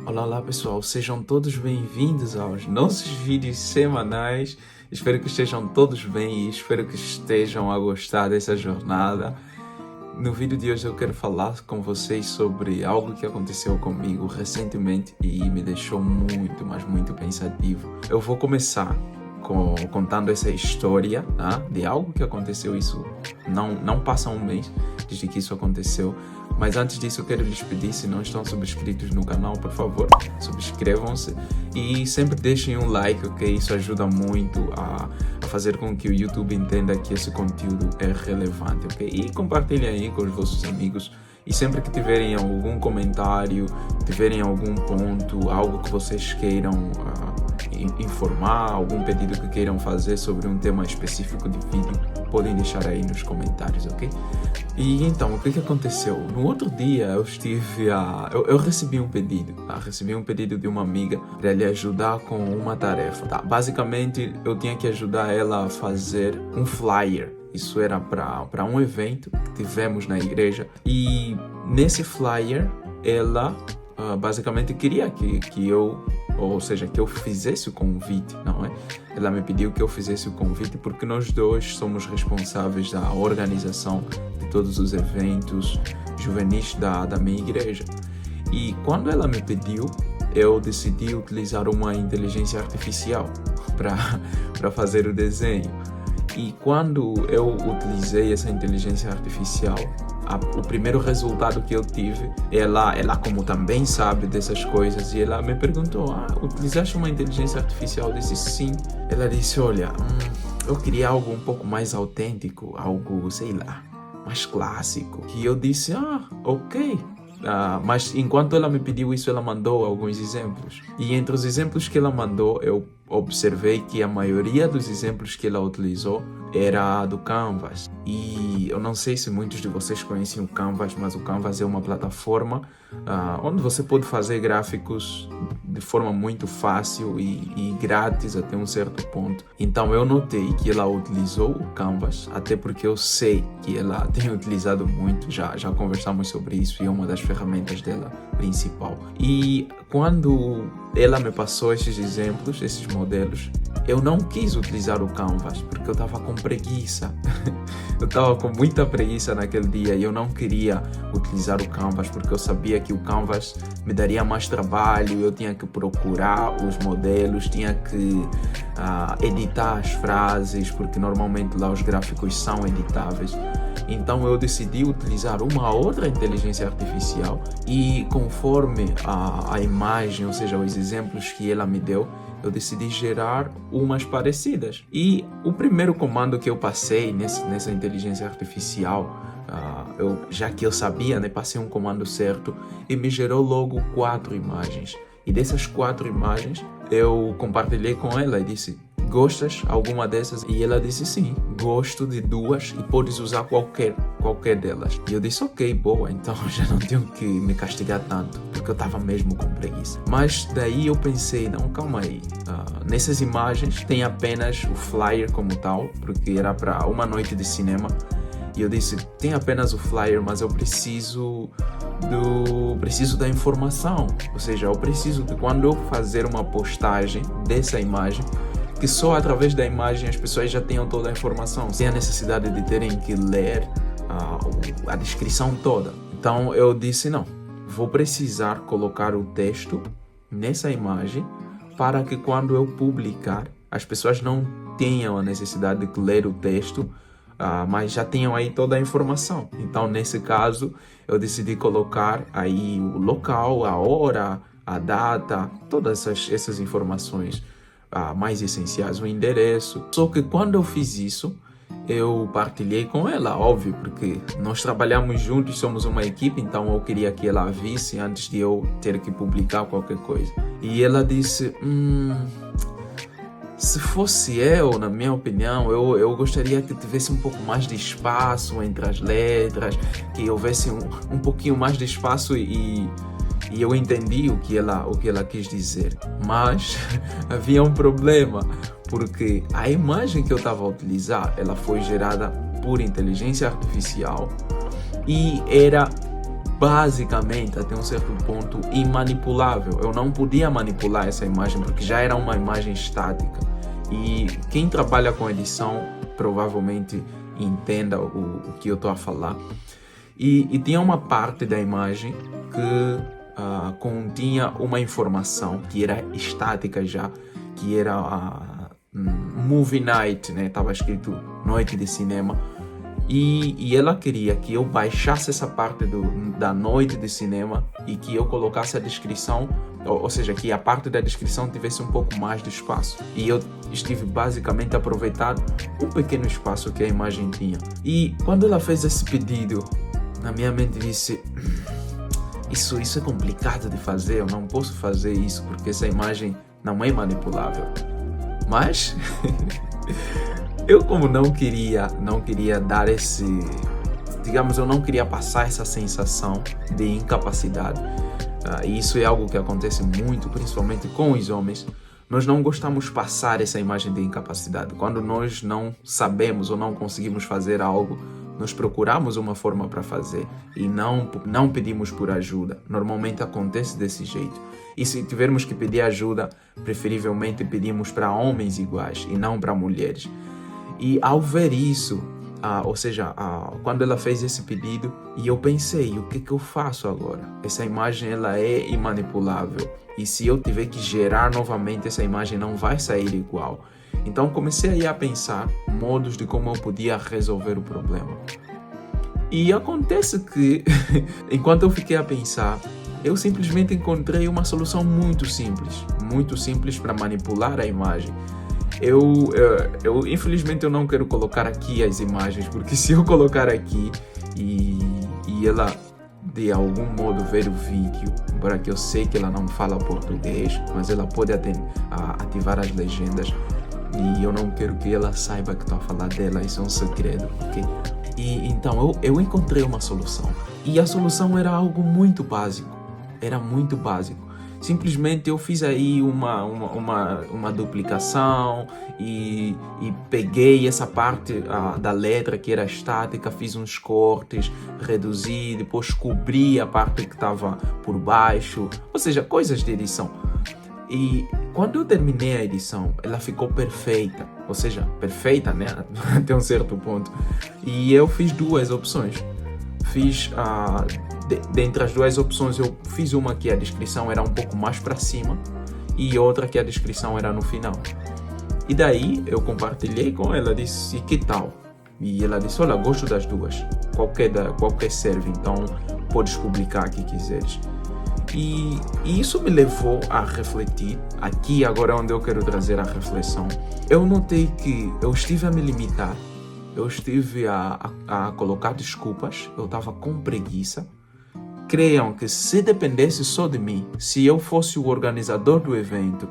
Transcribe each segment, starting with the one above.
Olá, olá pessoal, sejam todos bem-vindos aos nossos vídeos semanais. Espero que estejam todos bem e espero que estejam a gostar dessa jornada. No vídeo de hoje eu quero falar com vocês sobre algo que aconteceu comigo recentemente e me deixou muito, mas muito pensativo. Eu vou começar contando essa história, tá? De algo que aconteceu, isso não passa um mês desde que isso aconteceu. Mas antes disso eu quero lhes pedir, se não estão subscritos no canal, por favor, subscrevam-se e sempre deixem um like, ok? Isso ajuda muito a fazer com que o YouTube entenda que esse conteúdo é relevante, ok? E compartilhem aí com os vossos amigos. E sempre que tiverem algum comentário, tiverem algum ponto, algo que vocês queiram informar, algum pedido que queiram fazer sobre um tema específico de vídeo, podem deixar aí nos comentários, ok? E então, o que aconteceu? No outro dia eu recebi um pedido, tá? Recebi um pedido de uma amiga para lhe ajudar com uma tarefa, tá? Basicamente, eu tinha que ajudar ela a fazer um flyer. Isso era para um evento que tivemos na igreja. E nesse flyer, ela basicamente queria que eu fizesse o convite, não é? Ela me pediu que eu fizesse o convite porque nós dois somos responsáveis da organização de todos os eventos juvenis da minha igreja. E quando ela me pediu, eu decidi utilizar uma inteligência artificial para fazer o desenho. E quando eu utilizei essa inteligência artificial, o primeiro resultado que eu tive, ela como também sabe dessas coisas, e ela me perguntou, utilizaste uma inteligência artificial? Eu disse sim. Ela disse, olha, eu queria algo um pouco mais autêntico, algo, sei lá, mais clássico. E eu disse, ok. Mas enquanto ela me pediu isso, ela mandou alguns exemplos. E entre os exemplos que ela mandou, eu observei que a maioria dos exemplos que ela utilizou era do Canvas. E eu não sei se muitos de vocês conhecem o Canvas, mas o Canvas é uma plataforma onde você pode fazer gráficos de forma muito fácil e grátis até um certo ponto. Então eu notei que ela utilizou o Canvas, até porque eu sei que ela tem utilizado muito, já conversamos sobre isso e é uma das ferramentas dela principal. E quando ela me passou esses exemplos, esses modelos, eu não quis utilizar o Canvas porque eu estava com preguiça. Eu estava com muita preguiça naquele dia e eu não queria utilizar o Canvas porque eu sabia que o Canvas me daria mais trabalho, eu tinha que procurar os modelos, tinha que editar as frases, porque normalmente lá os gráficos são editáveis. Então eu decidi utilizar uma outra inteligência artificial e conforme a imagem, ou seja, os exemplos que ela me deu, eu decidi gerar umas parecidas. E o primeiro comando que eu passei nessa inteligência artificial, já que eu sabia, né, passei um comando certo e me gerou logo 4 imagens. E dessas 4 imagens, eu compartilhei com ela e disse, gostas alguma dessas? E ela disse sim, gosto de 2 e podes usar qualquer delas. E eu disse ok, boa, então já não tenho que me castigar tanto, porque eu estava mesmo com preguiça. Mas daí eu pensei, não, calma aí, nessas imagens tem apenas o flyer como tal, porque era para uma noite de cinema. E eu disse, tem apenas o flyer, mas eu preciso da informação. Ou seja, eu preciso de quando eu fazer uma postagem dessa imagem, que só através da imagem as pessoas já tenham toda a informação, sem a necessidade de terem que ler a descrição toda. Então eu disse, não, vou precisar colocar o texto nessa imagem para que quando eu publicar, as pessoas não tenham a necessidade de ler o texto, mas já tenham aí toda a informação. Então nesse caso eu decidi colocar aí o local, a hora, a data, todas essas informações mais essenciais, o endereço. Só que quando eu fiz isso, eu partilhei com ela, óbvio, porque nós trabalhamos juntos, somos uma equipe, então eu queria que ela visse antes de eu ter que publicar qualquer coisa. E ela disse, se fosse eu, na minha opinião, eu gostaria que tivesse um pouco mais de espaço entre as letras, que houvesse um pouquinho mais de espaço e eu entendi o que ela quis dizer. Mas havia um problema, porque a imagem que eu estava a utilizar, ela foi gerada por inteligência artificial e era basicamente, até um certo ponto, imanipulável. Eu não podia manipular essa imagem porque já era uma imagem estática. E quem trabalha com edição provavelmente entenda o que eu estou a falar. E tinha uma parte da imagem que continha uma informação que era estática já, que era a Movie Night, né? Estava escrito Noite de Cinema. E ela queria que eu baixasse essa parte da noite de cinema e que eu colocasse a descrição, ou seja, que a parte da descrição tivesse um pouco mais de espaço. E eu estive basicamente a aproveitar um pequeno espaço que a imagem tinha. E quando ela fez esse pedido, na minha mente disse: isso é complicado de fazer, eu não posso fazer isso porque essa imagem não é manipulável. Mas eu, como não queria dar esse, digamos, eu não queria passar essa sensação de incapacidade. E isso é algo que acontece muito, principalmente com os homens. Nós não gostamos de passar essa imagem de incapacidade. Quando nós não sabemos ou não conseguimos fazer algo, nós procuramos uma forma para fazer e não pedimos por ajuda. Normalmente acontece desse jeito. E se tivermos que pedir ajuda, preferivelmente pedimos para homens iguais e não para mulheres. E ao ver isso, ou seja, quando ela fez esse pedido, e eu pensei, o que eu faço agora? Essa imagem ela é imanipulável. E se eu tiver que gerar novamente, essa imagem não vai sair igual. Então comecei aí a pensar modos de como eu podia resolver o problema. E acontece que, enquanto eu fiquei a pensar, eu simplesmente encontrei uma solução muito simples para manipular a imagem. Infelizmente eu não quero colocar aqui as imagens, porque se eu colocar aqui e ela de algum modo ver o vídeo, embora que eu sei que ela não fala português, mas ela pode ativar as legendas, e eu não quero que ela saiba que estou a falar dela, isso é um segredo, ok? E então eu encontrei uma solução, e a solução era algo muito básico, Simplesmente eu fiz aí uma duplicação e peguei essa parte da letra que era estática, fiz uns cortes, reduzi, depois cobri a parte que estava por baixo, ou seja, coisas de edição. E quando eu terminei a edição, ela ficou perfeita, ou seja, perfeita, né, até um certo ponto. E eu fiz duas opções. Dentre as duas opções, eu fiz uma que a descrição era um pouco mais para cima e outra que a descrição era no final. E daí eu compartilhei com ela, disse: que tal? E ela disse: olha, gosto das duas, qualquer serve, então podes publicar que quiseres. E isso me levou a refletir, aqui agora onde eu quero trazer a reflexão. Eu notei que eu estive a me limitar, eu estive a colocar desculpas, eu estava com preguiça. Creiam que se dependesse só de mim, se eu fosse o organizador do evento,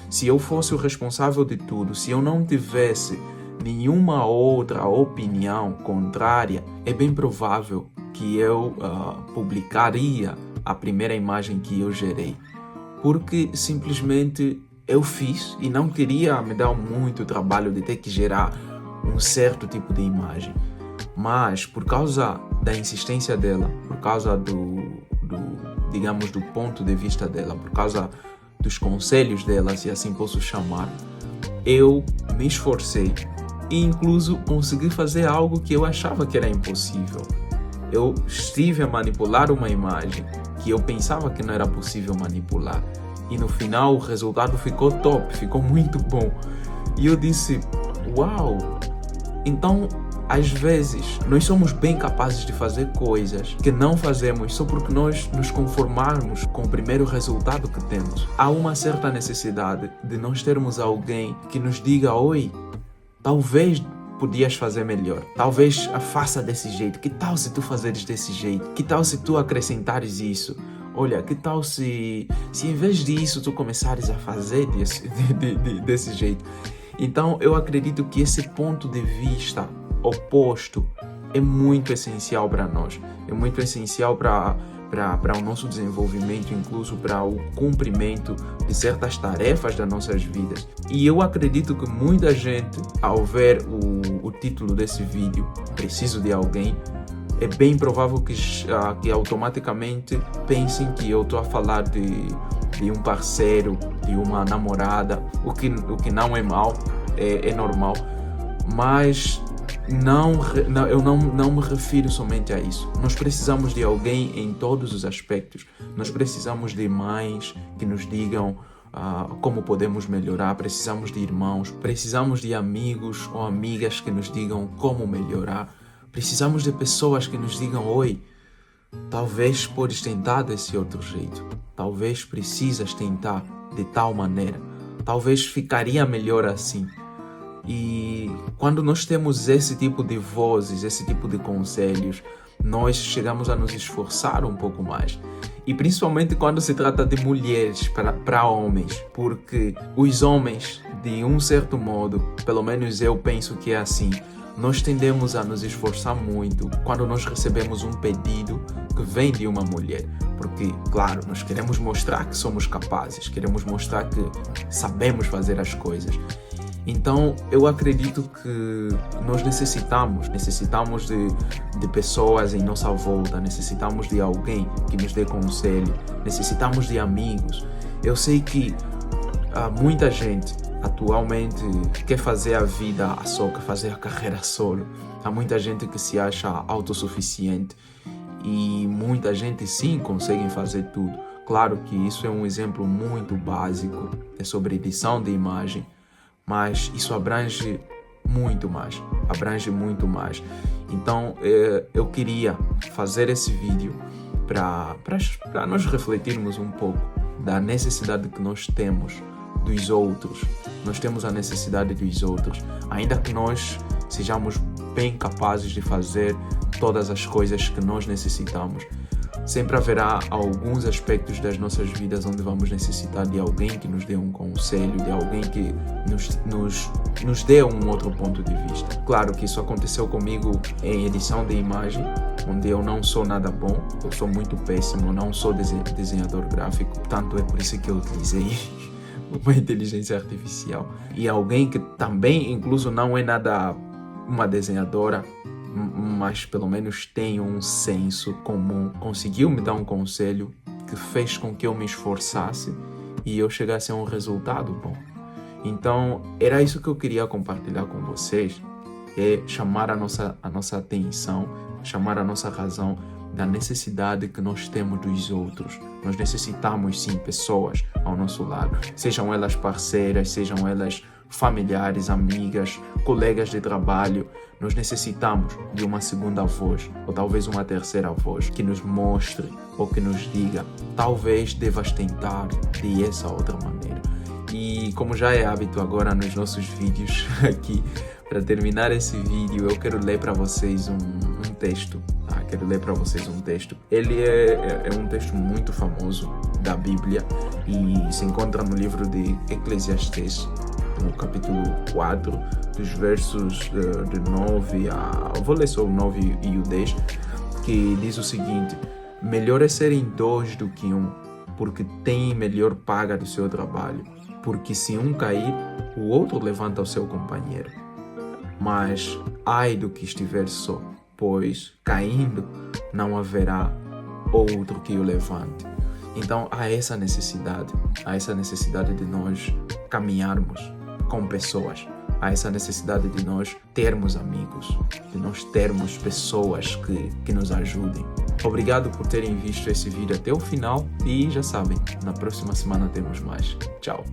se eu fosse o responsável de tudo, se eu não tivesse nenhuma outra opinião contrária, é bem provável que eu publicaria a primeira imagem que eu gerei. Porque simplesmente eu fiz e não queria me dar muito trabalho de ter que gerar um certo tipo de imagem. Mas por causa da insistência dela, por causa digamos, do ponto de vista dela, por causa dos conselhos dela, se assim posso chamar, eu me esforcei e incluso consegui fazer algo que eu achava que era impossível. Eu estive a manipular uma imagem que eu pensava que não era possível manipular. E no final o resultado ficou top, ficou muito bom. E eu disse: uau! Então, às vezes, nós somos bem capazes de fazer coisas que não fazemos só porque nós nos conformarmos com o primeiro resultado que temos. Há uma certa necessidade de nós termos alguém que nos diga: oi, talvez podias fazer melhor. Talvez faça desse jeito. Que tal se tu fazeres desse jeito? Que tal se tu acrescentares isso? Olha, que tal se em vez disso tu começares a fazer desse jeito? Então, eu acredito que esse ponto de vista oposto é muito essencial para nós. É muito essencial para o nosso desenvolvimento, incluso para o cumprimento de certas tarefas das nossas vidas. E eu acredito que muita gente, ao ver o título desse vídeo, Preciso de Alguém, é bem provável que automaticamente pensem que eu estou a falar de um parceiro, de uma namorada, o que não é mal, é normal, mas eu não me refiro somente a isso. Nós precisamos de alguém em todos os aspectos. Nós precisamos de mães que nos digam como podemos melhorar, precisamos de irmãos, precisamos de amigos ou amigas que nos digam como melhorar, precisamos de pessoas que nos digam: oi, talvez podes tentar desse outro jeito, talvez precisas tentar de tal maneira, talvez ficaria melhor assim. E quando nós temos esse tipo de vozes, esse tipo de conselhos, nós chegamos a nos esforçar um pouco mais. E principalmente quando se trata de mulheres para homens, porque os homens, de um certo modo, pelo menos eu penso que é assim, nós tendemos a nos esforçar muito quando nós recebemos um pedido que vem de uma mulher. Porque, claro, nós queremos mostrar que somos capazes, queremos mostrar que sabemos fazer as coisas. Então, eu acredito que nós necessitamos de pessoas em nossa volta, necessitamos de alguém que nos dê conselho, necessitamos de amigos. Eu sei que muita gente atualmente quer fazer a vida a solo, quer fazer a carreira solo. Há muita gente que se acha autossuficiente e muita gente sim consegue fazer tudo. Claro que isso é um exemplo muito básico, é sobre edição de imagem, mas isso abrange muito mais, Então, eu queria fazer esse vídeo para nós refletirmos um pouco da necessidade que nós temos dos outros. Nós temos a necessidade dos outros, ainda que nós sejamos bem capazes de fazer todas as coisas que nós necessitamos. Sempre haverá alguns aspectos das nossas vidas onde vamos necessitar de alguém que nos dê um conselho, de alguém que nos dê um outro ponto de vista. Claro que isso aconteceu comigo em edição de imagem, onde eu não sou nada bom, eu sou muito péssimo, não sou desenhador gráfico, tanto é por isso que eu utilizei uma inteligência artificial. E alguém que também, incluso, não é nada uma desenhadora, mas pelo menos tem um senso comum, conseguiu me dar um conselho que fez com que eu me esforçasse e eu chegasse a um resultado bom. Então, era isso que eu queria compartilhar com vocês, é chamar a nossa atenção, chamar a nossa razão da necessidade que nós temos dos outros. Nós necessitamos sim pessoas ao nosso lado, sejam elas parceiras, sejam elas familiares, amigas, colegas de trabalho. Nós necessitamos de uma segunda voz, ou talvez uma terceira voz, que nos mostre ou que nos diga: talvez devas tentar de essa outra maneira. E como já é hábito agora nos nossos vídeos aqui, para terminar esse vídeo, eu quero ler para vocês um texto. Ele é um texto muito famoso da Bíblia e se encontra no livro de Eclesiastes, no capítulo 4, dos versos de 9 a... Vou ler só o 9 e o 10, que diz o seguinte: melhor é serem dois do que um, porque tem melhor paga do seu trabalho. Porque se um cair, o outro levanta o seu companheiro. Mas ai do que estiver só, pois caindo não haverá outro que o levante. Então há essa necessidade de nós caminharmos com pessoas, há essa necessidade de nós termos amigos, de nós termos pessoas que nos ajudem. Obrigado por terem visto esse vídeo até o final e já sabem, na próxima semana temos mais. Tchau!